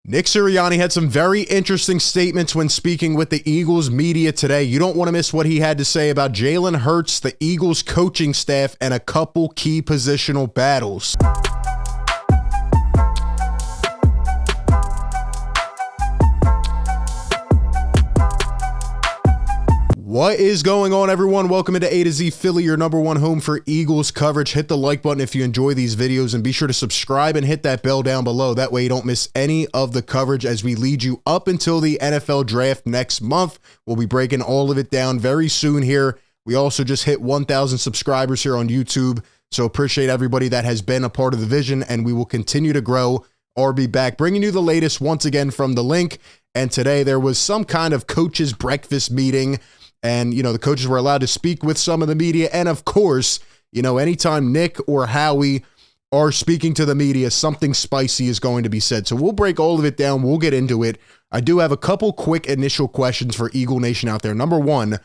Nick Sirianni had some very interesting statements when speaking with the Eagles media today. You don't want to miss what he had to say about Jalen Hurts, the Eagles coaching staff, and a couple key positional battles. What is going on, everyone? Welcome into A to Z Philly, your number one home for Eagles coverage. Hit the like button if you enjoy these videos, and be sure to subscribe and hit that bell down below. That way you don't miss any of the coverage as we lead you up until the NFL draft next month. We'll be breaking all of it down very soon here. We also just hit 1,000 subscribers here on YouTube, so appreciate everybody that has been a part of the vision, and we will continue to grow. RB back, bringing you the latest once again from the link. And today there was some kind of coaches breakfast meeting. And, the coaches were allowed to speak with some of the media. And, of course, anytime Nick or Howie are speaking to the media, something spicy is going to be said. So we'll break all of it down. We'll get into it. I do have a couple quick initial questions for Eagle Nation out there. Number one,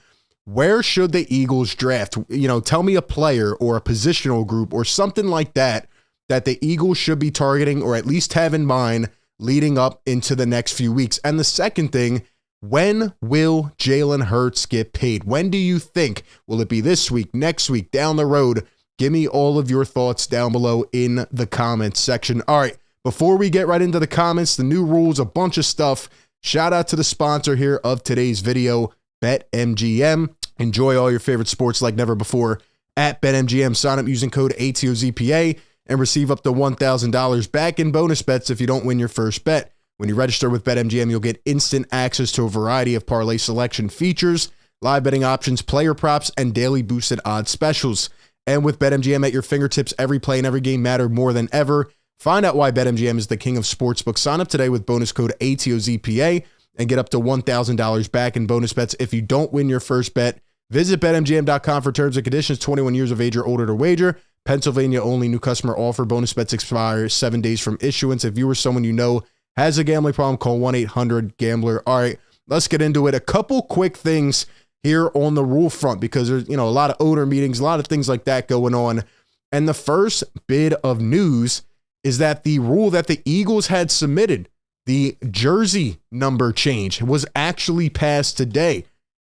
where should the Eagles draft? Tell me a player or a positional group or something like that the Eagles should be targeting or at least have in mind leading up into the next few weeks. And the second thing, when will Jalen Hurts get paid? When do you think? Will it be this week, next week, down the road? Give me all of your thoughts down below in the comments section. All right, before we get right into the comments, the new rules, a bunch of stuff. Shout out to the sponsor here of today's video, BetMGM. Enjoy all your favorite sports like never before at BetMGM. Sign up using code ATOZPA and receive up to $1,000 back in bonus bets if you don't win your first bet. When you register with BetMGM, you'll get instant access to a variety of parlay selection features, live betting options, player props, and daily boosted odds specials. And with BetMGM at your fingertips, every play and every game matter more than ever. Find out why BetMGM is the king of sportsbooks. Sign up today with bonus code ATOZPA and get up to $1,000 back in bonus bets if you don't win your first bet. Visit BetMGM.com for terms and conditions. 21 years of age or older to wager. Pennsylvania only. New customer offer. Bonus bets expire 7 days from issuance. If you or someone you know has a gambling problem, call 1-800-GAMBLER. All right, let's get into it. A couple quick things here on the rule front because there's, a lot of owner meetings, a lot of things like that going on. And the first bit of news is that the rule that the Eagles had submitted, the jersey number change, was actually passed today.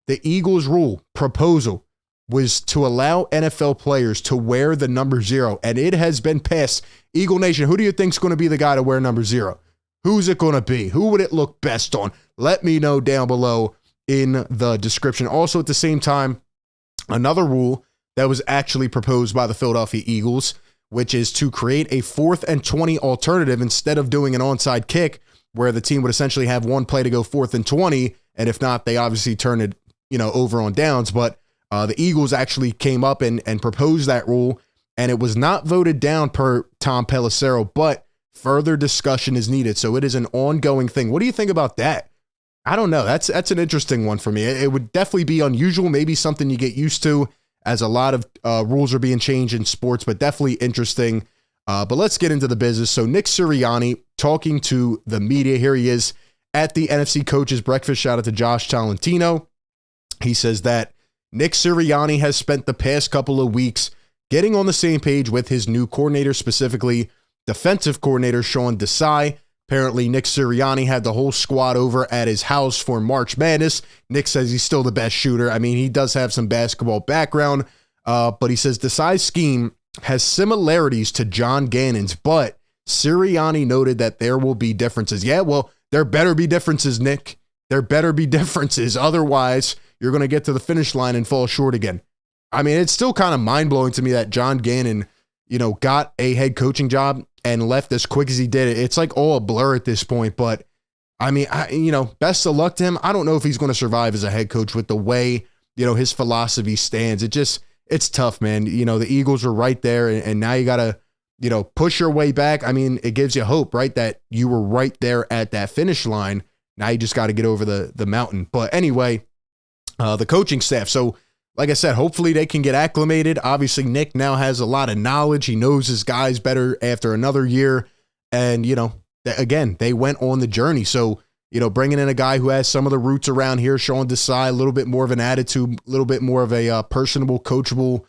The Eagles rule proposal was to allow NFL players to wear the number 0, and it has been passed. Eagle Nation, who do you think is going to be the guy to wear number 0? Who's it going to be? Who would it look best on? Let me know down below in the description. Also, at the same time, another rule that was actually proposed by the Philadelphia Eagles, which is to create a 4th and 20 alternative instead of doing an onside kick where the team would essentially have one play to go 4th and 20. And if not, they obviously turn it, over on downs. But the Eagles actually came up and proposed that rule, and it was not voted down per Tom Pelissero, but further discussion is needed. So it is an ongoing thing. What do you think about that? I don't know. That's an interesting one for me. It would definitely be unusual, maybe something you get used to as a lot of rules are being changed in sports, but definitely interesting. But let's get into the business. So Nick Sirianni talking to the media. Here he is at the NFC Coaches Breakfast. Shout out to Josh Tolentino. He says that Nick Sirianni has spent the past couple of weeks getting on the same page with his new coordinator, specifically defensive coordinator Sean Desai. Apparently, Nick Sirianni had the whole squad over at his house for March Madness. Nick says he's still the best shooter. I mean, he does have some basketball background, but he says Desai's scheme has similarities to John Gannon's, but Sirianni noted that there will be differences. Yeah, well, there better be differences, Nick. There better be differences. Otherwise, you're going to get to the finish line and fall short again. I mean, it's still kind of mind-blowing to me that John Gannon got a head coaching job and left as quick as he did. It's like all a blur at this point, but I mean, best of luck to him. I don't know if he's going to survive as a head coach with the way, his philosophy stands. It's tough, man. The Eagles are right there, and now you got to, push your way back. I mean, it gives you hope, right? That you were right there at that finish line. Now you just got to get over the mountain. But anyway, the coaching staff. So, like I said, hopefully they can get acclimated. Obviously, Nick now has a lot of knowledge. He knows his guys better after another year. And, again, they went on the journey. So, bringing in a guy who has some of the roots around here, Sean Desai, a little bit more of an attitude, a little bit more of a personable, coachable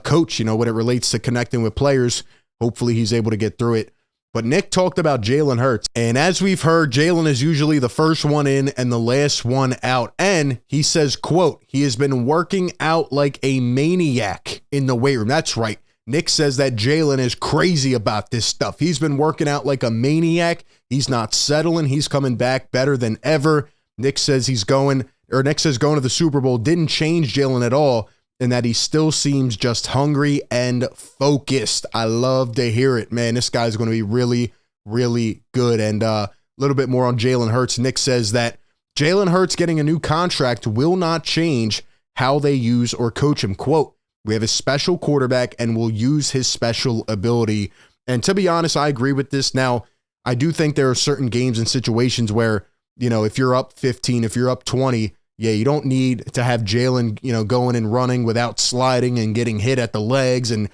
coach, when it relates to connecting with players. Hopefully he's able to get through it. But Nick talked about Jalen Hurts. And as we've heard, Jalen is usually the first one in and the last one out. And he says, quote, he has been working out like a maniac in the weight room. That's right. Nick says that Jalen is crazy about this stuff. He's been working out like a maniac. He's not settling. He's coming back better than ever. Nick says going to the Super Bowl didn't change Jalen at all, and that he still seems just hungry and focused. I love to hear it, man. This guy's going to be really, really good. And a little bit more on Jalen Hurts. Nick says that Jalen Hurts getting a new contract will not change how they use or coach him. Quote, we have a special quarterback and we'll use his special ability. And to be honest, I agree with this. Now, I do think there are certain games and situations where, if you're up 15, if you're up 20, yeah, you don't need to have Jalen, going and running without sliding and getting hit at the legs and,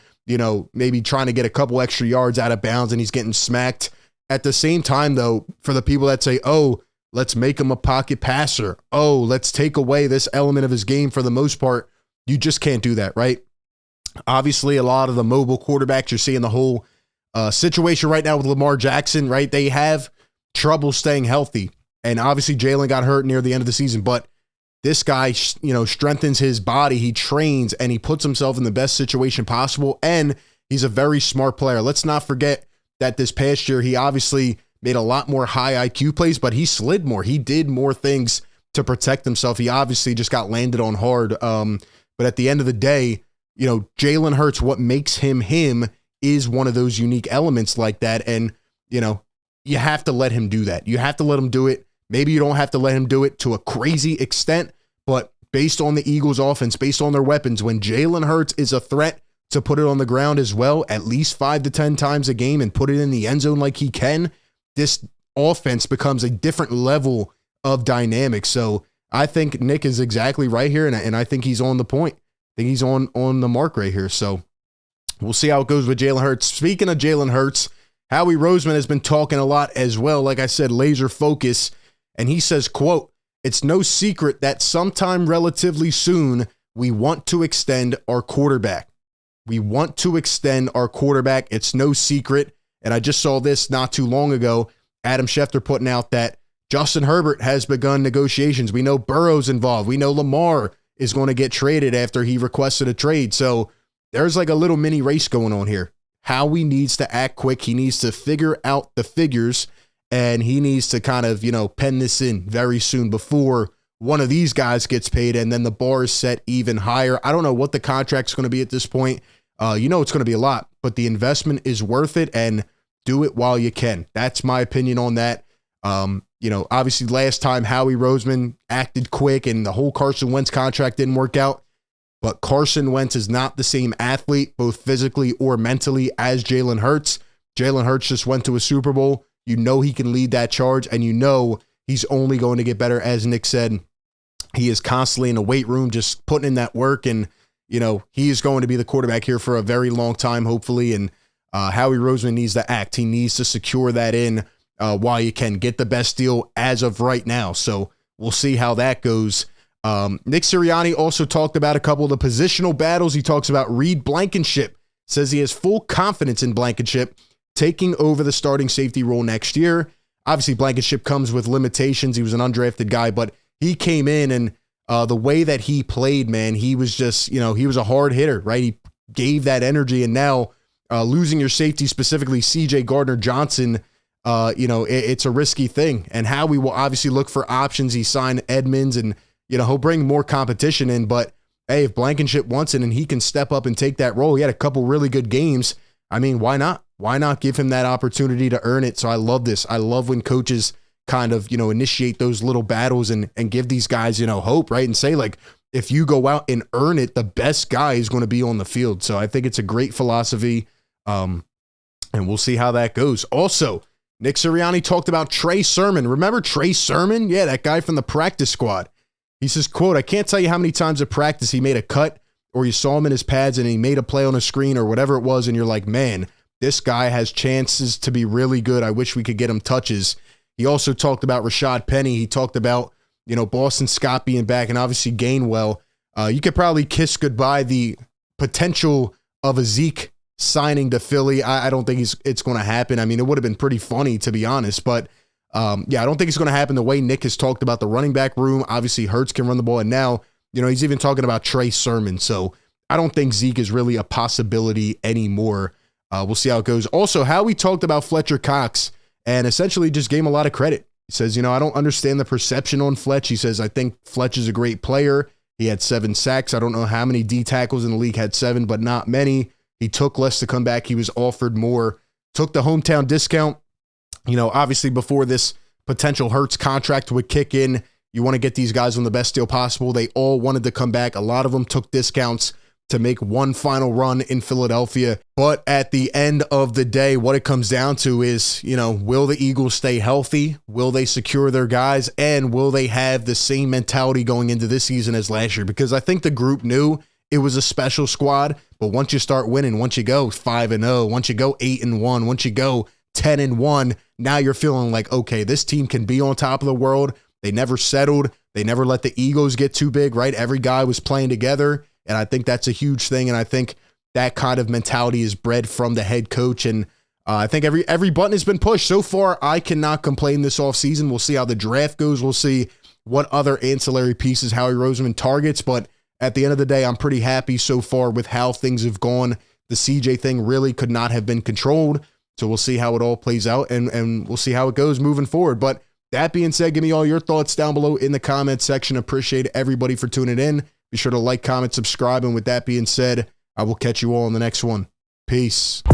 maybe trying to get a couple extra yards out of bounds and he's getting smacked. At the same time, though, for the people that say, oh, let's make him a pocket passer. Oh, let's take away this element of his game for the most part. You just can't do that, right? Obviously, a lot of the mobile quarterbacks, you're seeing the whole situation right now with Lamar Jackson, right? They have trouble staying healthy. And obviously, Jalen got hurt near the end of the season, but this guy, strengthens his body. He trains and he puts himself in the best situation possible. And he's a very smart player. Let's not forget that this past year, he obviously made a lot more high IQ plays, but he slid more. He did more things to protect himself. He obviously just got landed on hard. But at the end of the day, Jalen Hurts, what makes him is one of those unique elements like that. And, you have to let him do that. You have to let him do it. Maybe you don't have to let him do it to a crazy extent, but based on the Eagles offense, based on their weapons, when Jalen Hurts is a threat to put it on the ground as well, at least 5 to 10 times a game and put it in the end zone like he can, this offense becomes a different level of dynamic. So I think Nick is exactly right here, and I think he's on the point. I think he's on the mark right here. So we'll see how it goes with Jalen Hurts. Speaking of Jalen Hurts, Howie Roseman has been talking a lot as well. Like I said, laser focus. And he says, quote, it's no secret that sometime relatively soon, we want to extend our quarterback. We want to extend our quarterback. It's no secret. And I just saw this not too long ago. Adam Schefter putting out that Justin Herbert has begun negotiations. We know Burrow's involved. We know Lamar is going to get traded after he requested a trade. So there's like a little mini race going on here. Howie needs to act quick. He needs to figure out the figures. And he needs to kind of, pen this in very soon before one of these guys gets paid and then the bar is set even higher. I don't know what the contract's going to be at this point. It's going to be a lot, but the investment is worth it and do it while you can. That's my opinion on that. Obviously last time Howie Roseman acted quick and the whole Carson Wentz contract didn't work out, but Carson Wentz is not the same athlete, both physically or mentally, as Jalen Hurts. Jalen Hurts just went to a Super Bowl. He can lead that charge, and he's only going to get better. As Nick said, he is constantly in the weight room, just putting in that work, and, he is going to be the quarterback here for a very long time, hopefully, and Howie Roseman needs to act. He needs to secure that in while you can get the best deal as of right now, so we'll see how that goes. Nick Sirianni also talked about a couple of the positional battles. He talks about Reed Blankenship, says he has full confidence in Blankenship taking over the starting safety role next year. Obviously, Blankenship comes with limitations. He was an undrafted guy, but he came in and the way that he played, man, he was just, he was a hard hitter, right? He gave that energy, and now losing your safety, specifically CJ Gardner-Johnson, it's a risky thing. And Howie will obviously look for options. He signed Edmonds, and, he'll bring more competition in, but hey, if Blankenship wants it and he can step up and take that role, he had a couple really good games. I mean, why not? Why not give him that opportunity to earn it? So I love this. I love when coaches kind of, initiate those little battles and give these guys, hope, right? And say, like, if you go out and earn it, the best guy is going to be on the field. So I think it's a great philosophy. And we'll see how that goes. Also, Nick Sirianni talked about Trey Sermon. Remember Trey Sermon? Yeah, that guy from the practice squad. He says, quote, I can't tell you how many times at practice he made a cut or you saw him in his pads and he made a play on a screen or whatever it was. And you're like, man, this guy has chances to be really good. I wish we could get him touches. He also talked about Rashad Penny. He talked about, Boston Scott being back and obviously Gainwell. You could probably kiss goodbye the potential of a Zeke signing to Philly. I don't think it's going to happen. I mean, it would have been pretty funny, to be honest, but yeah, I don't think it's going to happen the way Nick has talked about the running back room. Obviously, Hurts can run the ball, and now, he's even talking about Trey Sermon. So I don't think Zeke is really a possibility anymore. We'll see how it goes. Also, Howie talked about Fletcher Cox and essentially just gave him a lot of credit. He says, I don't understand the perception on Fletch. He says, I think Fletch is a great player. He had 7 sacks. I don't know how many D tackles in the league had 7, but not many. He took less to come back. He was offered more. Took the hometown discount. Obviously before this potential Hurts contract would kick in, you want to get these guys on the best deal possible. They all wanted to come back. A lot of them took discounts to make one final run in Philadelphia. But at the end of the day, what it comes down to is, will the Eagles stay healthy? Will they secure their guys? And will they have the same mentality going into this season as last year? Because I think the group knew it was a special squad. But once you start winning, once you go 5-0, once you go 8-1, once you go 10-1, now you're feeling like, okay, this team can be on top of the world. They never settled. They never let the egos get too big, right? Every guy was playing together. And I think that's a huge thing. And I think that kind of mentality is bred from the head coach. And I think every button has been pushed. So far, I cannot complain this offseason. We'll see how the draft goes. We'll see what other ancillary pieces Howie Roseman targets. But at the end of the day, I'm pretty happy so far with how things have gone. The CJ thing really could not have been controlled. So we'll see how it all plays out, and we'll see how it goes moving forward. But that being said, give me all your thoughts down below in the comment section. Appreciate everybody for tuning in. Be sure to like, comment, subscribe. And with that being said, I will catch you all in the next one. Peace.